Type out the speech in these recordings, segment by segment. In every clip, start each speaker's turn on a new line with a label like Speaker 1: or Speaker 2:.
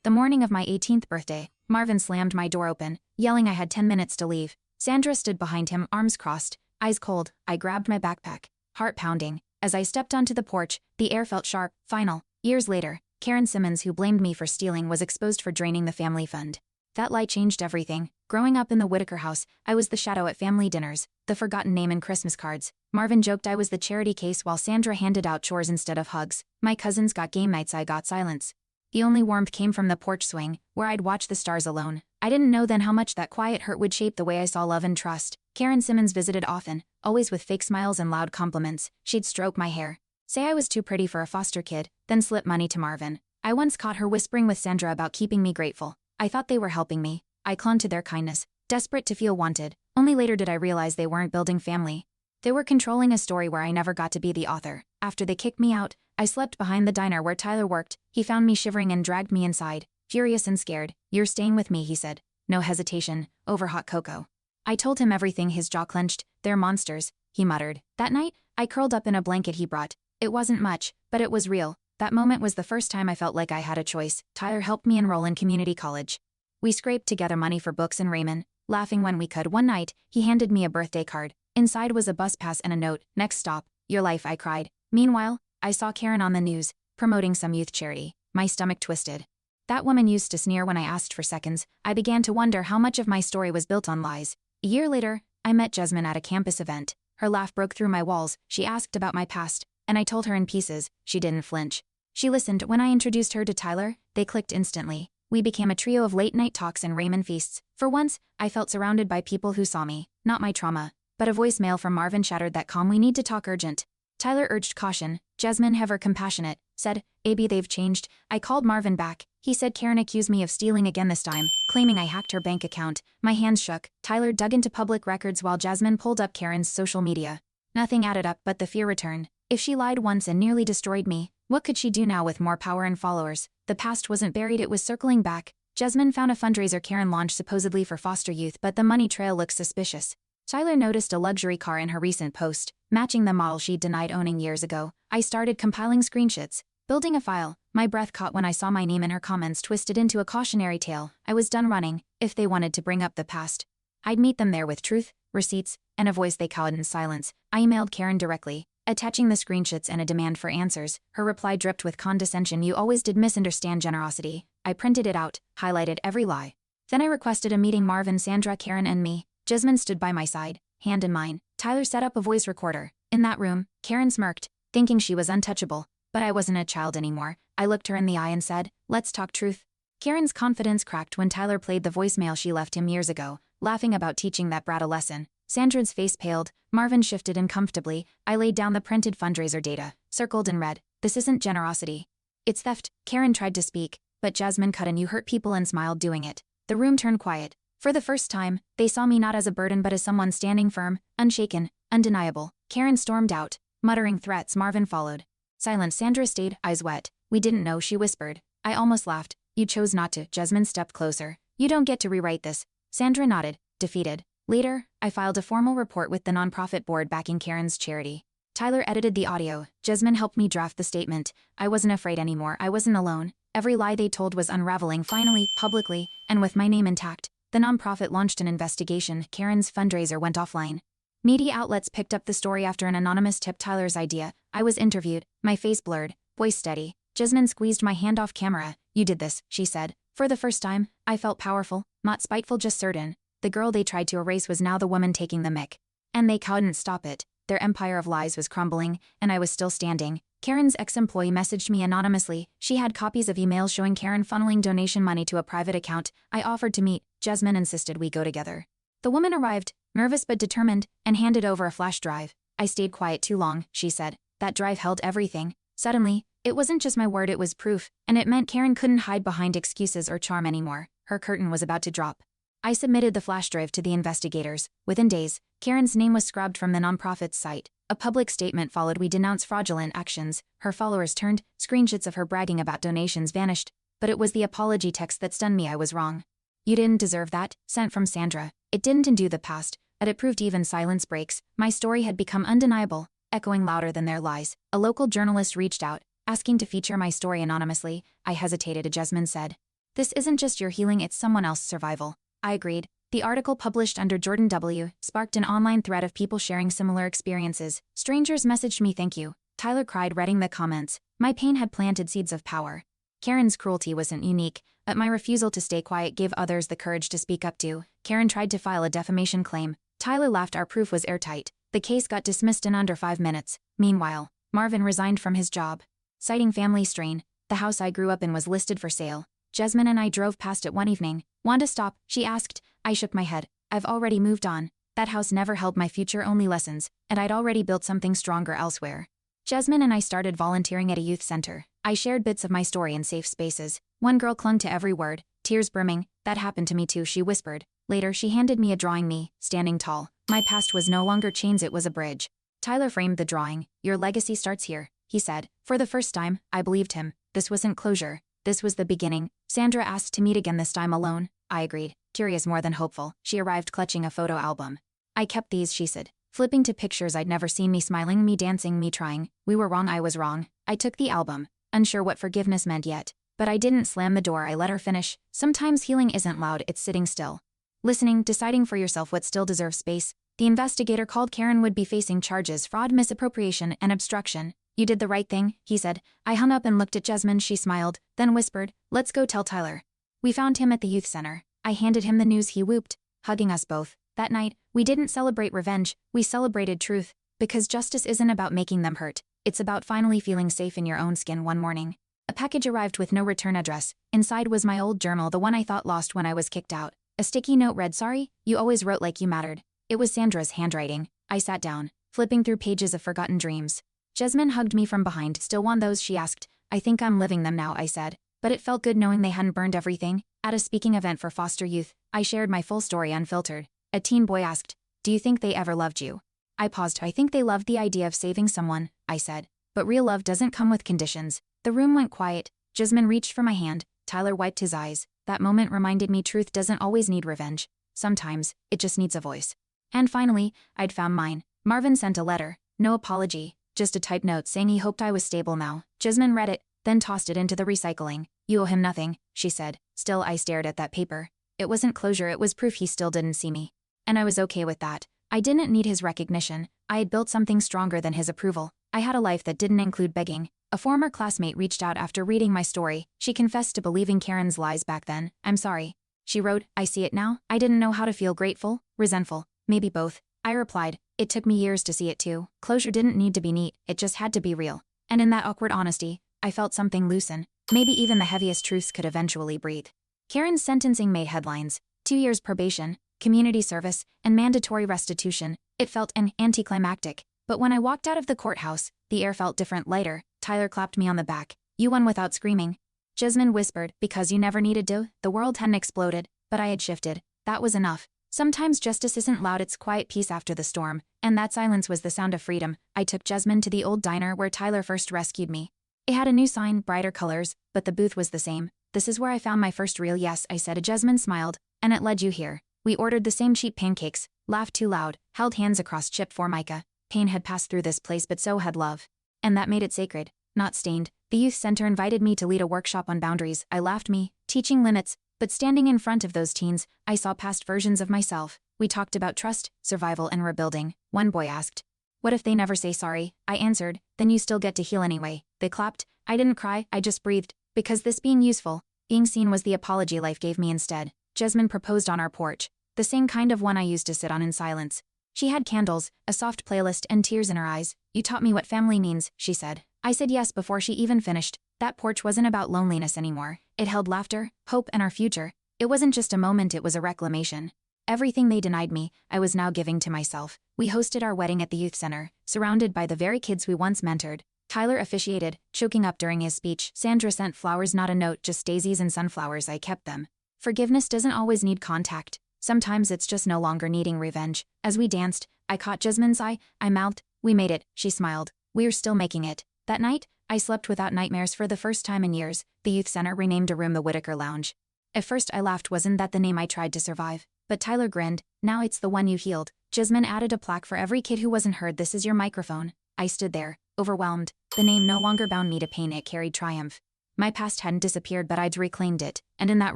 Speaker 1: The morning of my 18th birthday, Marvin slammed my door open, yelling I had 10 minutes to leave. Sandra stood behind him, arms crossed, eyes cold. I grabbed my backpack, heart pounding. As I stepped onto the porch, the air felt sharp, final. Years later, Karen Simmons, who blamed me for stealing, was exposed for draining the family fund. That lie changed everything. Growing up in the Whitaker house, I was the shadow at family dinners, the forgotten name in Christmas cards. Marvin joked I was the charity case while Sandra handed out chores instead of hugs. My cousins got game nights, I got silence. The only warmth came from the porch swing, where I'd watch the stars alone. I didn't know then how much that quiet hurt would shape the way I saw love and trust. Karen Simmons visited often, always with fake smiles and loud compliments. She'd stroke my hair, say I was too pretty for a foster kid, then slip money to Marvin. I once caught her whispering with Sandra about keeping me grateful. I thought they were helping me. I clung to their kindness, desperate to feel wanted. Only later did I realize they weren't building family. They were controlling a story where I never got to be the author. After they kicked me out, I slept behind the diner where Tyler worked. He found me shivering and dragged me inside, furious and scared. "You're staying with me," he said. No hesitation, over hot cocoa. I told him everything, his jaw clenched. "They're monsters," he muttered. That night, I curled up in a blanket he brought. It wasn't much, but it was real. That moment was the first time I felt like I had a choice. Tyler helped me enroll in community college. We scraped together money for books and raiment, laughing when we could. One night, he handed me a birthday card. Inside was a bus pass and a note. "Next stop, your life," I cried. Meanwhile, I saw Karen on the news, promoting some youth charity. My stomach twisted. That woman used to sneer when I asked for seconds. I began to wonder how much of my story was built on lies. A year later, I met Jasmine at a campus event. Her laugh broke through my walls. She asked about my past, and I told her in pieces. She didn't flinch. She listened. When I introduced her to Tyler, they clicked instantly. We became a trio of late-night talks and ramen feasts. For once, I felt surrounded by people who saw me, not my trauma. But a voicemail from Marvin shattered that calm. "We need to talk, urgent." Tyler urged caution. Jasmine, ever compassionate, said, "Baby, they've changed." I called Marvin back. He said Karen accused me of stealing again this time, claiming I hacked her bank account. My hands shook. Tyler dug into public records while Jasmine pulled up Karen's social media. Nothing added up, but the fear returned. If she lied once and nearly destroyed me, what could she do now with more power and followers? The past wasn't buried, it was circling back. Jasmine found a fundraiser Karen launched supposedly for foster youth, but the money trail looked suspicious. Tyler noticed a luxury car in her recent post, matching the model she'd denied owning years ago. I started compiling screenshots, building a file. My breath caught when I saw my name in her comments twisted into a cautionary tale. I was done running. If they wanted to bring up the past, I'd meet them there with truth, receipts, and a voice they cowed in silence. I emailed Karen directly, attaching the screenshots and a demand for answers. Her reply dripped with condescension. "You always did misunderstand generosity." I printed it out, highlighted every lie. Then I requested a meeting. Marvin, Sandra, Karen, and me. Jasmine stood by my side, hand in mine. Tyler set up a voice recorder. In that room, Karen smirked, thinking she was untouchable. But I wasn't a child anymore. I looked her in the eye and said, "Let's talk truth." Karen's confidence cracked when Tyler played the voicemail she left him years ago, laughing about teaching that brat a lesson. Sandra's face paled. Marvin shifted uncomfortably. I laid down the printed fundraiser data, circled in red. "This isn't generosity. It's theft." Karen tried to speak, but Jasmine cut in. "You hurt people," and smiled doing it. The room turned quiet. For the first time, they saw me not as a burden but as someone standing firm, unshaken, undeniable. Karen stormed out, muttering threats. Marvin followed. Silent. Sandra stayed, eyes wet. "We didn't know," she whispered. I almost laughed. "You chose not to." Jasmine stepped closer. "You don't get to rewrite this." Sandra nodded, defeated. Later, I filed a formal report with the nonprofit board backing Karen's charity. Tyler edited the audio. Jasmine helped me draft the statement. I wasn't afraid anymore. I wasn't alone. Every lie they told was unraveling, finally, publicly, and with my name intact. The nonprofit launched an investigation. Karen's fundraiser went offline. Media outlets picked up the story after an anonymous tip. Tyler's idea. I was interviewed, my face blurred, voice steady. Jasmine squeezed my hand off camera. "You did this," she said. For the first time, I felt powerful, not spiteful, just certain. The girl they tried to erase was now the woman taking the mick. And they couldn't stop it. Their empire of lies was crumbling, and I was still standing. Karen's ex-employee messaged me anonymously. She had copies of emails showing Karen funneling donation money to a private account. I offered to meet. Jasmine insisted we go together. The woman arrived, nervous but determined, and handed over a flash drive. "I stayed quiet too long," she said. "That drive held everything." Suddenly, it wasn't just my word, it was proof, and it meant Karen couldn't hide behind excuses or charm anymore. Her curtain was about to drop. I submitted the flash drive to the investigators. Within days, Karen's name was scrubbed from the nonprofit's site. A public statement followed. We denounced fraudulent actions. Her followers turned. Screenshots of her bragging about donations vanished. But it was the apology text that stunned me. I was wrong. "You didn't deserve that," sent from Sandra. It didn't undo the past, but it proved even silence breaks. My story had become undeniable, echoing louder than their lies. A local journalist reached out, asking to feature my story anonymously. I hesitated. Jasmine said, This isn't just your healing, it's someone else's survival. I agreed. The article published under Jordan W. sparked an online thread of people sharing similar experiences. Strangers messaged me thank you. Tyler cried reading the comments. My pain had planted seeds of power. Karen's cruelty wasn't unique, but my refusal to stay quiet gave others the courage to speak up to. Karen tried to file a defamation claim. Tyler laughed. Our proof was airtight. The case got dismissed in under 5 minutes. Meanwhile, Marvin resigned from his job. Citing family strain, the house I grew up in was listed for sale. Jasmine and I drove past it one evening. Want to stop? She asked. I shook my head. I've already moved on. That house never held my future, only lessons, and I'd already built something stronger elsewhere. Jasmine and I started volunteering at a youth center. I shared bits of my story in safe spaces. One girl clung to every word, tears brimming. That happened to me too, she whispered. Later, she handed me a drawing, me, standing tall. My past was no longer chains, it was a bridge. Tyler framed the drawing. Your legacy starts here, he said. For the first time, I believed him. This wasn't closure. This was the beginning. Sandra asked to meet again, this time alone. I agreed, curious more than hopeful. She arrived clutching a photo album. I kept these, she said, flipping to pictures I'd never seen, me smiling, me dancing, me trying. We were wrong, I was wrong. I took the album, unsure what forgiveness meant yet. But I didn't slam the door, I let her finish. Sometimes healing isn't loud, it's sitting still. Listening, deciding for yourself what still deserves space. The investigator called Karen would be facing charges, fraud, misappropriation, and obstruction. You did the right thing, he said. I hung up and looked at Jasmine, she smiled, then whispered, let's go tell Tyler. We found him at the youth center. I handed him the news, he whooped, hugging us both. That night, we didn't celebrate revenge, we celebrated truth. Because justice isn't about making them hurt, it's about finally feeling safe in your own skin. One morning, a package arrived with no return address. Inside was my old journal, the one I thought lost when I was kicked out. A sticky note read, sorry, you always wrote like you mattered. It was Sandra's handwriting. I sat down, flipping through pages of forgotten dreams. Jasmine hugged me from behind. Still want those, she asked. I think I'm living them now, I said. But it felt good knowing they hadn't burned everything. At a speaking event for foster youth, I shared my full story unfiltered. A teen boy asked, do you think they ever loved you? I paused. I think they loved the idea of saving someone, I said. But real love doesn't come with conditions. The room went quiet. Jasmine reached for my hand. Tyler wiped his eyes. That moment reminded me truth doesn't always need revenge. Sometimes, it just needs a voice. And finally, I'd found mine. Marvin sent a letter. No apology, just a typed note saying he hoped I was stable now. Jasmine read it, then tossed it into the recycling. You owe him nothing, she said. Still, I stared at that paper. It wasn't closure, it was proof he still didn't see me. And I was okay with that. I didn't need his recognition. I had built something stronger than his approval. I had a life that didn't include begging. A former classmate reached out after reading my story. She confessed to believing Karen's lies back then. I'm sorry. She wrote, I see it now. I didn't know how to feel, grateful, resentful, maybe both. I replied, it took me years to see it too. Closure didn't need to be neat, it just had to be real. And in that awkward honesty, I felt something loosen. Maybe even the heaviest truths could eventually breathe. Karen's sentencing made headlines. 2 years probation, community service, and mandatory restitution. It felt anticlimactic. But when I walked out of the courthouse, the air felt different, lighter. Tyler clapped me on the back. You won without screaming. Jasmine whispered, because you never needed to. The world hadn't exploded, but I had shifted. That was enough. Sometimes justice isn't loud, it's quiet peace after the storm. And that silence was the sound of freedom. I took Jasmine to the old diner where Tyler first rescued me. It had a new sign, brighter colors, but the booth was the same. This is where I found my first real yes, I said. Jasmine smiled. And it led you here. We ordered the same cheap pancakes, laughed too loud, held hands across chipped formica. Pain had passed through this place, but so had love. And that made it sacred, not stained. The youth center invited me to lead a workshop on boundaries. I laughed, me, teaching limits, but standing in front of those teens, I saw past versions of myself. We talked about trust, survival, and rebuilding. One boy asked, what if they never say sorry? I answered, then you still get to heal anyway. They clapped. I didn't cry, I just breathed. Because this being useful, being seen was the apology life gave me instead. Jasmine proposed on our porch, the same kind of one I used to sit on in silence. She had candles, a soft playlist, and tears in her eyes. You taught me what family means, she said. I said yes before she even finished. That porch wasn't about loneliness anymore. It held laughter, hope, and our future. It wasn't just a moment, it was a reclamation. Everything they denied me, I was now giving to myself. We hosted our wedding at the youth center, surrounded by the very kids we once mentored. Tyler officiated, choking up during his speech. Sandra sent flowers, not a note, just daisies and sunflowers. I kept them. Forgiveness doesn't always need contact. Sometimes it's just no longer needing revenge. As we danced, I caught Jasmine's eye. I mouthed, we made it, she smiled. We're still making it. That night, I slept without nightmares for the first time in years. The youth center renamed a room the Whitaker Lounge. At first I laughed, wasn't that the name I tried to survive? But Tyler grinned, now it's the one you healed. Jasmine added a plaque for every kid who wasn't heard. This is your microphone. I stood there, overwhelmed. The name no longer bound me to pain, it carried triumph. My past hadn't disappeared, but I'd reclaimed it, and in that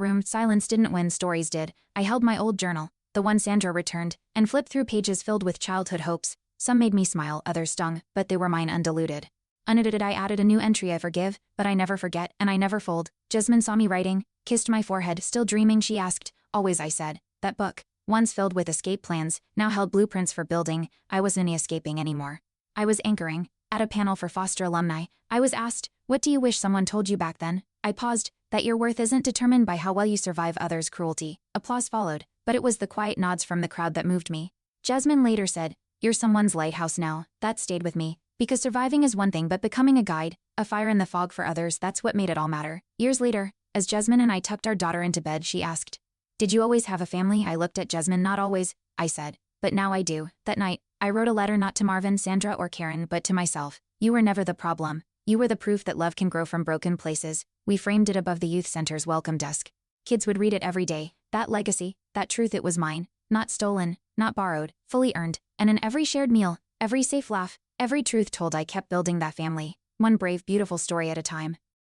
Speaker 1: room, silence didn't win, stories did. I held my old journal, the one Sandra returned, and flipped through pages filled with childhood hopes. Some made me smile, others stung, but they were mine undiluted. Unedited, I added a new entry: I forgive, but I never forget, and I never fold. Jasmine saw me writing, kissed my forehead. Still dreaming, she asked. Always, I said. That book, once filled with escape plans, now held blueprints for building. I wasn't escaping anymore. I was anchoring. At a panel for Foster alumni, I was asked, what do you wish someone told you back then? I paused. That your worth isn't determined by how well you survive others' cruelty. Applause followed, but it was the quiet nods from the crowd that moved me. Jasmine later said, you're someone's lighthouse now. That stayed with me. Because surviving is one thing, but becoming a guide, a fire in the fog for others, that's what made it all matter. Years later, as Jasmine and I tucked our daughter into bed, she asked, did you always have a family? I looked at Jasmine. Not always, I said. But now I do. That night, I wrote a letter not to Marvin, Sandra, or Karen, but to myself. You were never the problem. You were the proof that love can grow from broken places. We framed it above the youth center's welcome desk. Kids would read it every day. That legacy, that truth, it was mine. Not stolen, not borrowed, fully earned. And in every shared meal, every safe laugh, every truth told, I kept building that family. One brave, beautiful story at a time.